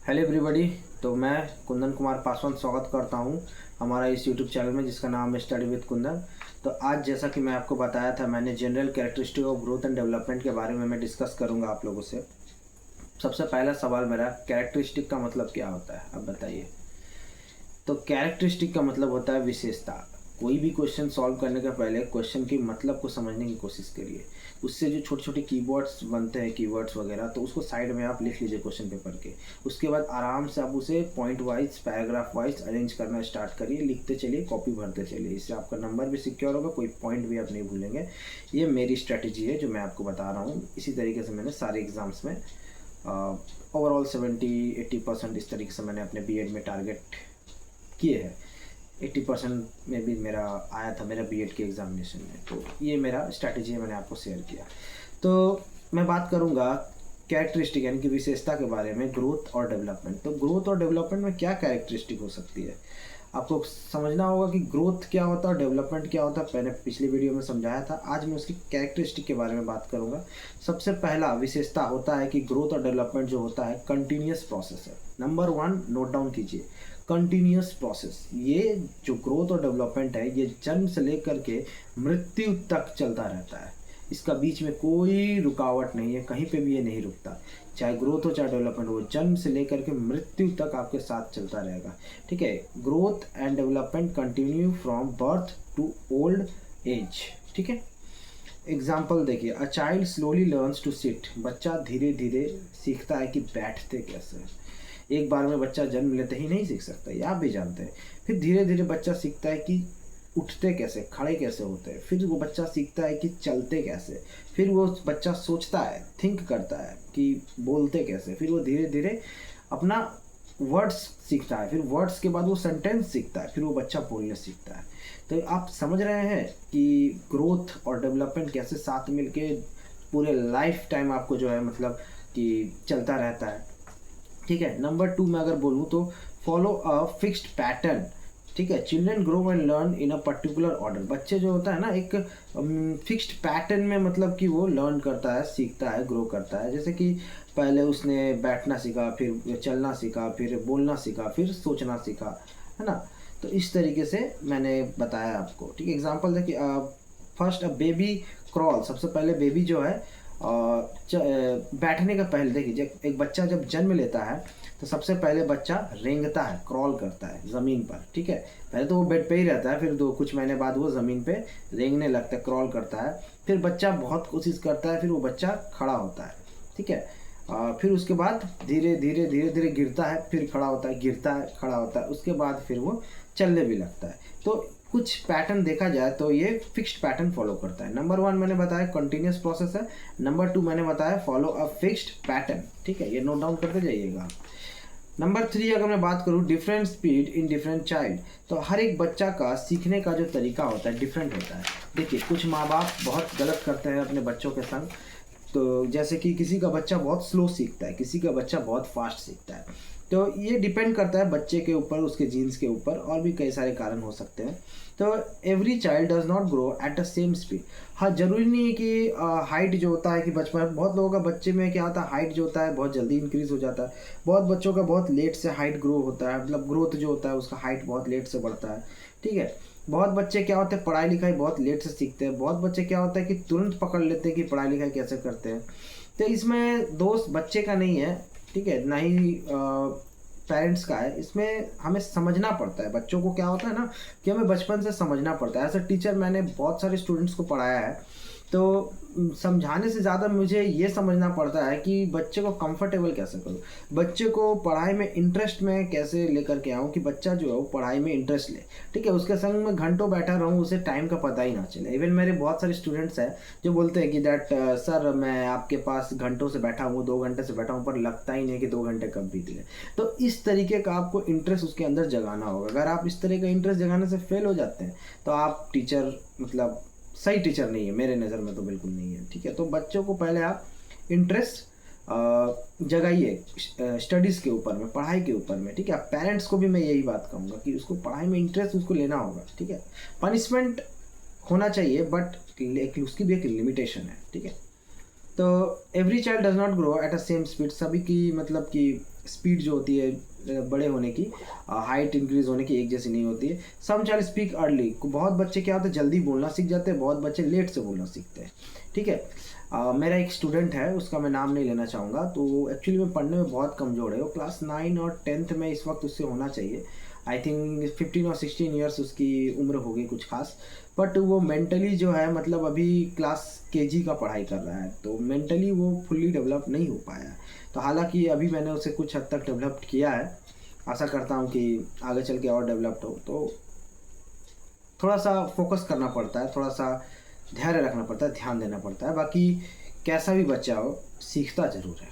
Hello everybody. तो मैं कुंदन कुमार पासवान स्वागत करता हूं हमारा इस यूट्यूब चैनल में जिसका नाम है स्टडी विद कुंदन। तो आज जैसा कि मैं आपको बताया था, मैंने general characteristic of growth and development के बारे में मैं डिस्कस करूंगा आप लोगों से। सबसे पहला सवाल मेरा, कैरेक्टरिस्टिक का मतलब क्या होता है, अब बताइए। तो कैरेक्टरिस्टिक का मतलब होता है विशेषता। कोई भी क्वेश्चन सॉल्व करने का पहले क्वेश्चन के मतलब को समझने की कोशिश करिए। उससे जो छोटे छोटे कीवर्ड्स बनते हैं, कीवर्ड्स वगैरह, तो उसको साइड में आप लिख लीजिए क्वेश्चन पेपर के। उसके बाद आराम से आप उसे point wise, paragraph wise arrange करना स्टार्ट करिए। लिखते चलिए, कॉपी भरते चलिए। इससे आपका नंबर भी सिक्योर होगा, कोई पॉइंट भी आप नहीं भूलेंगे। ये मेरी स्ट्रैटेजी है जो मैं आपको बता रहा हूँ। इसी तरीके से मैंने सारे एग्ज़ाम्स में ओवरऑल 70-80% इस तरीके से मैंने अपने बीएड में टारगेट किए हैं। 80% में भी मेरा आया था मेरा बीएड के एग्ज़ामिनेशन में। तो ये मेरा स्ट्रैटेजी है, मैंने आपको शेयर किया। तो मैं बात करूँगा कैरेक्टरिस्टिक यानी कि विशेषता के बारे में, ग्रोथ और डेवलपमेंट। तो ग्रोथ और डेवलपमेंट में क्या कैरेक्टरिस्टिक हो सकती है, आपको समझना होगा कि ग्रोथ क्या होता है और डेवलपमेंट क्या होता है। मैंने पिछली वीडियो में समझाया था, आज मैं उसकी कैरेक्टरिस्टिक के बारे में बात करूंगा। सबसे पहला विशेषता होता है कि ग्रोथ और डेवलपमेंट जो होता है कंटिन्यूस प्रोसेस है। नंबर 1 नोट डाउन कीजिए, कंटिन्यूस प्रोसेस। ये जो ग्रोथ और डेवलपमेंट है, ये जन्म से लेकर के मृत्यु तक चलता रहता है। इसका बीच में कोई रुकावट नहीं है, कहीं पे भी ये नहीं रुकता। चाहे ग्रोथ हो चाहे डेवलपमेंट हो, जन्म से लेकर के मृत्यु तक आपके साथ चलता रहेगा। ठीक है, growth and development continue from birth to old age. ठीक है, एग्जाम्पल देखिए, a child slowly learns to sit. बच्चा धीरे धीरे सीखता है कि बैठते कैसे। एक बार में बच्चा जन्म लेते ही नहीं सीख सकता, ये आप भी जानते हैं। फिर धीरे धीरे बच्चा सीखता है कि उठते कैसे, खड़े कैसे होते हैं। फिर वो बच्चा सीखता है कि चलते कैसे। फिर वो बच्चा सोचता है, थिंक करता है कि बोलते कैसे। फिर वो धीरे धीरे अपना वर्ड्स सीखता है। फिर वर्ड्स के बाद वो सेंटेंस सीखता है। फिर वो बच्चा बोलने सीखता है। तो आप समझ रहे हैं कि ग्रोथ और डेवलपमेंट कैसे साथ मिलके पूरे लाइफ टाइम आपको जो है मतलब कि चलता रहता है। ठीक है, नंबर 2 में अगर बोलूँ तो फॉलो अ फिक्स्ड पैटर्न। ठीक है, children grow and learn in a particular order. बच्चे जो होता है ना, एक फिक्स्ड पैटर्न में मतलब कि वो लर्न करता है, सीखता है, ग्रो करता है। जैसे कि पहले उसने बैठना सीखा, फिर चलना सीखा, फिर बोलना सीखा, फिर सोचना सीखा, है ना। तो इस तरीके से मैंने बताया आपको। ठीक है, एग्जाम्पल देखिए, फर्स्ट अ बेबी क्रॉल। सबसे पहले बेबी जो है बैठने का पहले देखिए, जब एक बच्चा जब जन्म लेता है तो सबसे पहले बच्चा रेंगता है, क्रॉल करता है ज़मीन पर। ठीक है, पहले तो वो बेड पे ही रहता है, फिर कुछ महीने बाद वो ज़मीन पे रेंगने लगता है, क्रॉल करता है। फिर बच्चा बहुत कोशिश करता है, फिर वो बच्चा खड़ा होता है। ठीक है, फिर उसके बाद धीरे धीरे धीरे धीरे गिरता है, फिर खड़ा होता है, गिरता है, खड़ा होता है। उसके बाद फिर वो चलने भी लगता है। तो कुछ पैटर्न देखा जाए तो ये फिक्स्ड पैटर्न फॉलो करता है। नंबर 1 मैंने बताया कंटिन्यूस प्रोसेस है। नंबर 2 मैंने बताया फॉलो अ फिक्स्ड पैटर्न। ठीक है, ये नोट डाउन करते जाइएगा। नंबर 3 अगर मैं बात करूँ, different speed in different child. तो हर एक बच्चा का सीखने का जो तरीका होता है डिफरेंट होता है। देखिए, कुछ माँ बाप बहुत गलत करते हैं अपने बच्चों के संग। तो जैसे कि किसी का बच्चा बहुत स्लो सीखता है, किसी का बच्चा बहुत फास्ट सीखता है। तो ये डिपेंड करता है बच्चे के ऊपर, उसके जीन्स के ऊपर, और भी कई सारे कारण हो सकते हैं। तो every child does not grow at the same speed. हाँ, जरूरी नहीं है कि हाइट जो होता है कि बचपन, बहुत लोगों का बच्चे में क्या होता है, हाइट जो होता है बहुत जल्दी इंक्रीज हो जाता है। बहुत बच्चों का बहुत लेट से हाइट ग्रो होता है, मतलब ग्रोथ जो होता है उसका हाइट बहुत लेट से बढ़ता है। ठीक है, बहुत बच्चे क्या होते हैं, पढ़ाई लिखाई बहुत लेट से सीखते हैं। बहुत बच्चे क्या होता है कि तुरंत पकड़ लेते हैं कि पढ़ाई लिखाई कैसे करते हैं। तो इसमें दोष बच्चे का नहीं है, ठीक है, ना ही पेरेंट्स का है। इसमें हमें समझना पड़ता है। बच्चों को क्या होता है ना कि हमें बचपन से समझना पड़ता है। एज अ टीचर मैंने बहुत सारे स्टूडेंट्स को पढ़ाया है, तो समझाने से ज़्यादा मुझे ये समझना पड़ता है कि बच्चे को कंफर्टेबल कैसे करूँ, बच्चे को पढ़ाई में इंटरेस्ट में कैसे लेकर के आऊँ कि बच्चा जो है वो पढ़ाई में इंटरेस्ट ले। ठीक है, उसके संग में घंटों बैठा रहूँ, उसे टाइम का पता ही ना चले। इवन मेरे बहुत सारे स्टूडेंट्स हैं जो बोलते हैं कि दैट सर मैं आपके पास घंटों से बैठा हूँ, 2 घंटे से बैठा हूँ, पर लगता ही नहीं कि 2 घंटे कब बीत गए। तो इस तरीके का आपको इंटरेस्ट उसके अंदर जगाना होगा। अगर आप इस तरह का इंटरेस्ट जगाने से फेल हो जाते हैं तो आप टीचर मतलब सही टीचर नहीं है, मेरे नज़र में तो बिल्कुल नहीं है। ठीक है, तो बच्चों को पहले आप इंटरेस्ट जगाइए स्टडीज़ के ऊपर में, पढ़ाई के ऊपर में। ठीक है, पेरेंट्स को भी मैं यही बात कहूँगा कि उसको पढ़ाई में इंटरेस्ट उसको लेना होगा। ठीक है, पनिशमेंट होना चाहिए बट उसकी भी एक लिमिटेशन है। ठीक है, तो every child does not grow at a same speed, सभी की मतलब कि स्पीड जो होती है बड़े होने की, हाइट इंक्रीज होने की एक जैसी नहीं होती है। सम चाइल्ड स्पीक अर्ली, बहुत बच्चे क्या होते हैं जल्दी बोलना सीख जाते हैं, बहुत बच्चे लेट से बोलना सीखते हैं, ठीक है। मेरा एक स्टूडेंट है, उसका मैं नाम नहीं लेना चाहूँगा, तो एक्चुअली में पढ़ने में बहुत कमज़ोर है, वो क्लास 9 और 10th में इस वक्त उससे होना चाहिए। आई थिंक 15 और 16 ईयर्स उसकी उम्र होगी कुछ खास, बट वो मेंटली जो है मतलब अभी क्लास केजी का पढ़ाई कर रहा है, तो मेंटली वो फुल्ली डेवलप नहीं हो पाया है। तो हालांकि अभी मैंने उसे कुछ हद तक डेवलप किया है, आशा करता हूँ कि आगे चल के और डेवलप्ड हो। तो थोड़ा सा फोकस करना पड़ता है, थोड़ा सा धैर्य रखना पड़ता है, ध्यान देना पड़ता है, बाकी कैसा भी बच्चा हो सीखता ज़रूर है,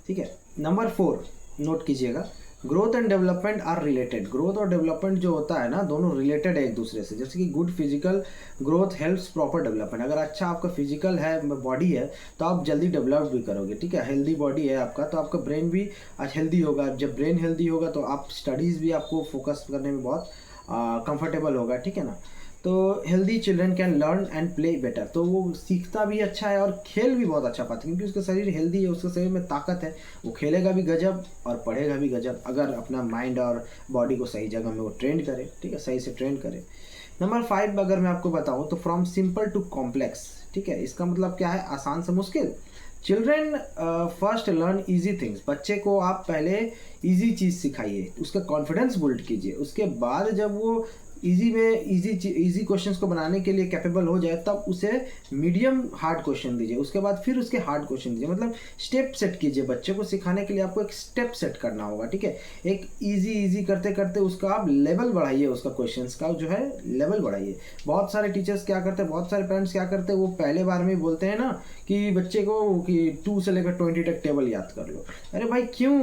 ठीक है। नंबर 4 नोट कीजिएगा, growth and development are related. Growth और डेवलपमेंट जो होता है ना, दोनों रिलेटेड है एक दूसरे से। जैसे कि good physical growth helps proper development, अगर अच्छा आपका फिजिकल है, बॉडी है, तो आप जल्दी डेवलप भी करोगे, ठीक है। हेल्दी बॉडी है आपका तो आपका ब्रेन भी हेल्दी होगा, जब ब्रेन हेल्दी होगा तो आप स्टडीज़ भी आपको फोकस करने में बहुत कंफर्टेबल होगा, ठीक है ना। तो healthy children can learn and play better, तो वो सीखता भी अच्छा है और खेल भी बहुत अच्छा पाता है, क्योंकि उसका शरीर हेल्दी है, उसके शरीर में ताकत है, वो खेलेगा भी गजब और पढ़ेगा भी गजब, अगर अपना माइंड और बॉडी को सही जगह में वो ट्रेन करे, ठीक है, सही से ट्रेन करे। नंबर 5 अगर मैं आपको बताऊँ तो फ्रॉम सिंपल टू कॉम्प्लेक्स, ठीक है। इसका मतलब क्या है, आसान से मुश्किल। Children first learn easy things, बच्चे को आप पहले ईजी चीज़ सिखाइए, उसका कॉन्फिडेंस बिल्ड कीजिए, उसके बाद जब वो इजी क्वेश्चंस को बनाने के लिए कैपेबल हो जाए तब उसे मीडियम हार्ड क्वेश्चन दीजिए, उसके बाद फिर उसके हार्ड क्वेश्चन दीजिए, मतलब स्टेप सेट कीजिए। बच्चे को सिखाने के लिए आपको एक स्टेप सेट करना होगा, ठीक है। एक इजी करते करते उसका आप लेवल बढ़ाइए, उसका क्वेश्चंस का जो है लेवल बढ़ाइए। बहुत सारे टीचर्स क्या करते हैं, बहुत सारे पेरेंट्स क्या करते हैं, वो पहले बार में बोलते हैं ना कि बच्चे को कि 2 से लेकर 20 तक टेबल याद कर लो। अरे भाई क्यों,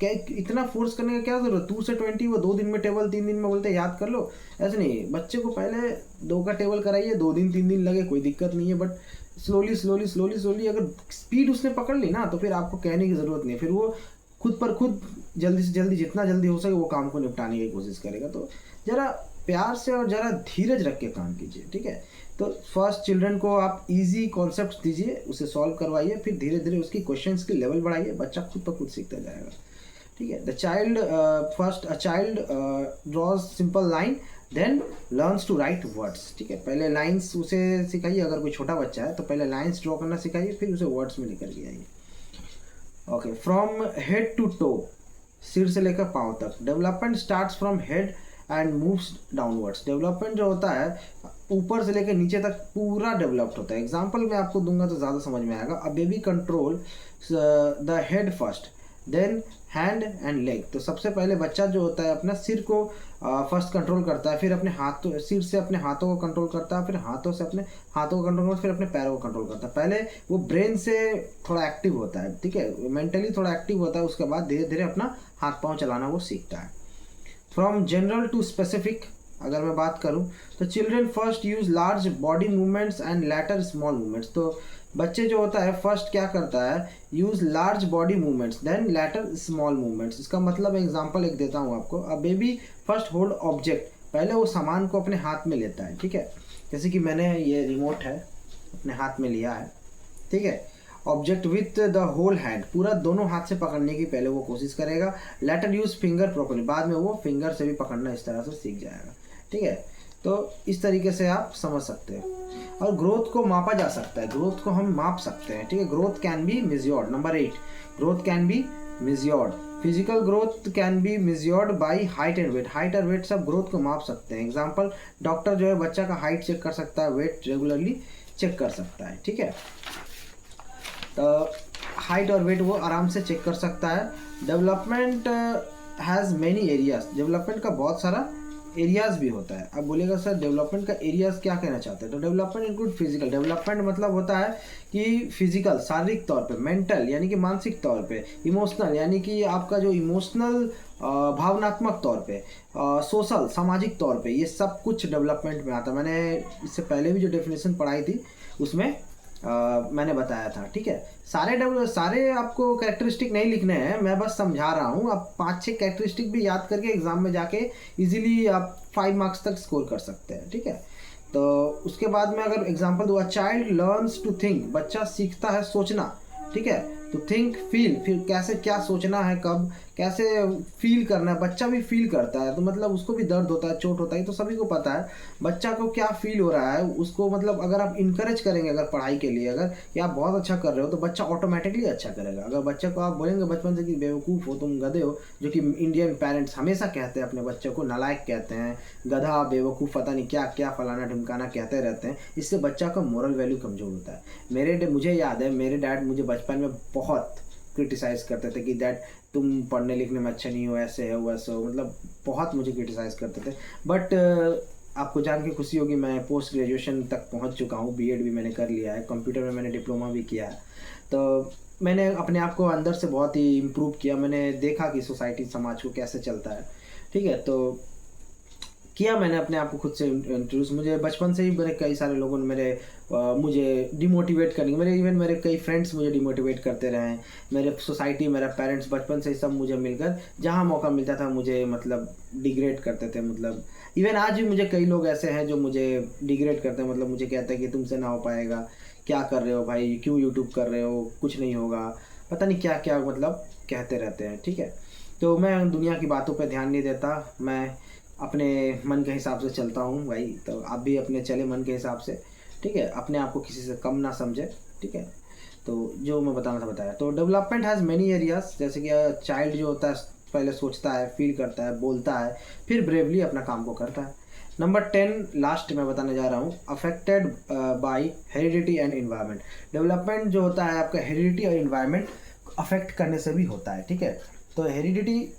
क्या इतना फोर्स करने का क्या जरूरत, 2 से 20 वो 2 दिन में टेबल, 3 दिन में बोलते याद कर लो, ऐसे नहीं। बच्चे को पहले 2 का टेबल कराइए, 2 दिन 3 दिन लगे कोई दिक्कत नहीं है, बट स्लोली अगर स्पीड उसने पकड़ ली ना तो फिर आपको कहने की ज़रूरत नहीं है, फिर वो खुद पर खुद जल्दी से जल्दी जितना जल्दी हो सके वो काम को निपटाने की कोशिश करेगा। तो ज़रा प्यार से और ज़रा धीरज रख के काम कीजिए, ठीक है। तो फर्स्ट चिल्ड्रन को आप इजी कॉन्सेप्ट दीजिए, उसे सॉल्व करवाइए, फिर धीरे धीरे उसकी क्वेश्चंस की लेवल बढ़ाइए, बच्चा खुद ब खुद सीखता जाएगा, ठीक है। The child first a child draws simple line then learns to write words, ठीक है। पहले लाइंस उसे सिखाइए, अगर कोई छोटा बच्चा है तो पहले लाइंस ड्रॉ करना सिखाइए, फिर उसे वर्ड्स में लेकर के आइए। Okay, from head to toe, सिर से लेकर पाँव तक। Development starts from head and moves downwards. Development जो होता है ऊपर से लेकर नीचे तक पूरा डेवलप्ड होता है। एग्जाम्पल मैं आपको दूंगा तो ज़्यादा समझ में आएगा। A baby control the head first then hand and leg. तो सबसे पहले बच्चा जो होता है अपना सिर को फर्स्ट कंट्रोल करता है, फिर अपने हाथों, सिर से अपने हाथों को कंट्रोल करता है, फिर हाथों से अपने हाथों को कंट्रोल करता है, फिर अपने पैरों को कंट्रोल करता है। पहले वो ब्रेन से थोड़ा एक्टिव होता है, ठीक है, मेंटली थोड़ा एक्टिव होता है, उसके बाद धीरे धीरे अपना हाथ पाँव चलाना वो सीखता है। फ्रॉम जनरल टू स्पेसिफिक अगर मैं बात करूं तो children first use large body movements and later small movements. तो बच्चे जो होता है फर्स्ट क्या करता है, use large body movements then later small movements. इसका मतलब एग्जांपल एक देता हूं आपको। A baby first hold object, पहले वो सामान को अपने हाथ में लेता है, ठीक है। जैसे कि मैंने ये रिमोट है अपने हाथ में लिया है, ठीक है। Object with the whole hand, पूरा दोनों हाथ से पकड़ने की पहले वो कोशिश करेगा। लेटर यूज फिंगर प्रॉपर्ली, बाद में वो फिंगर से भी पकड़ना इस तरह से सीख जाएगा, ठीक है। तो इस तरीके से आप समझ सकते हैं। और ग्रोथ को मापा जा सकता है, ग्रोथ को हम माप सकते हैं, ठीक है। Growth can be measured. Number 8, growth can be measured. Physical growth can be measured by height and weight. Height और वेट सब ग्रोथ को माप सकते हैं। एग्जांपल, डॉक्टर जो है बच्चा का हाइट चेक कर सकता है, वेट रेगुलरली चेक कर सकता है, ठीक है। तो हाइट और वेट वो आराम से चेक कर सकता है। Development has many areas, development का बहुत सारा एरियाज भी होता है। अब बोलेगा सर डेवलपमेंट का एरियाज क्या कहना चाहते हैं, तो डेवलपमेंट इंक्लूड फिजिकल। डेवलपमेंट मतलब होता है कि फिजिकल शारीरिक तौर पे, मेंटल यानी कि मानसिक तौर पे, इमोशनल यानी कि आपका जो इमोशनल भावनात्मक तौर पे, सोशल सामाजिक तौर पे, ये सब कुछ डेवलपमेंट में आता है। मैंने इससे पहले भी जो डेफिनेशन पढ़ाई थी उसमें मैंने बताया था, ठीक है। सारे आपको कैरेक्टरिस्टिक नहीं लिखने हैं, मैं बस समझा रहा हूँ। आप 5-6 कैरेक्टरिस्टिक भी याद करके एग्जाम में जाके इजीली आप 5 मार्क्स तक स्कोर कर सकते हैं, ठीक है। तो उसके बाद में अगर एग्जांपल दूँ, चाइल्ड लर्न्स टू थिंक, बच्चा सीखता है सोचना, ठीक है। तो थिंक फील, फिर कैसे क्या सोचना है, कब कैसे फील करना है, बच्चा भी फील करता है। तो मतलब उसको भी दर्द होता है, चोट होता है, तो सभी को पता है बच्चा को क्या फील हो रहा है। उसको मतलब अगर आप इनकरेज करेंगे अगर पढ़ाई के लिए, अगर कि आप बहुत अच्छा कर रहे हो, तो बच्चा ऑटोमेटिकली अच्छा करेगा। अगर बच्चे को आप बोलेंगे बचपन से कि बेवकूफ़ हो तुम, गधे हो, जो कि इंडियन पेरेंट्स हमेशा कहते हैं अपने बच्चे को, नालायक कहते हैं, गधा, बेवकूफ़, पता नहीं क्या क्या फलाना ढिमकाना कहते रहते हैं, इससे बच्चा का मोरल वैल्यू कमज़ोर होता है। मुझे याद है मेरे डैड मुझे बचपन में बहुत क्रिटिसाइज़ करते थे कि डैड तुम पढ़ने लिखने में अच्छे नहीं हो, ऐसे है वैसे हो, मतलब बहुत मुझे क्रिटिसाइज़ करते थे। बट आपको जान के खुशी होगी, मैं पोस्ट ग्रेजुएशन तक पहुंच चुका हूं, बीएड भी मैंने कर लिया है, कंप्यूटर में मैंने डिप्लोमा भी किया है। तो मैंने अपने आप को अंदर से बहुत ही इम्प्रूव किया। मैंने देखा कि सोसाइटी, समाज को कैसे चलता है, ठीक है। तो किया मैंने अपने आप को खुद से इंट्रोड्यूस। मुझे बचपन से ही मेरे कई सारे लोगों ने मुझे डिमोटिवेट करने, मेरे कई फ्रेंड्स मुझे डिमोटिवेट करते रहे हैं। मेरे सोसाइटी, मेरा पेरेंट्स, बचपन से ही सब मुझे मिलकर जहाँ मौका मिलता था मुझे मतलब डिग्रेड करते थे। मतलब इवन आज भी मुझे कई लोग ऐसे हैं जो मुझे डिग्रेड करते हैं, मतलब मुझे कहते हैं कि तुमसे ना हो पाएगा, क्या कर रहे हो भाई, क्यों यूट्यूब कर रहे हो, कुछ नहीं होगा, पता नहीं क्या क्या मतलब कहते रहते हैं, ठीक है। तो मैं दुनिया की बातों पर ध्यान नहीं देता, मैं अपने मन के हिसाब से चलता हूँ भाई। तो आप भी अपने चले मन के हिसाब से, ठीक है। अपने आप को किसी से कम ना समझे, ठीक है। तो जो मैं बताना था बताया। तो डेवलपमेंट हैज़ मेनी एरियाज, जैसे कि चाइल्ड जो होता है पहले सोचता है, फील करता है, बोलता है, फिर ब्रेवली अपना काम को करता है। नंबर 10 लास्ट मैं बताने जा रहा हूँ, affected by heredity and environment. Development जो होता है आपका हेरिडिटी और इन्वायरमेंट अफेक्ट करने से भी होता है, ठीक है। तो हेरिडिटी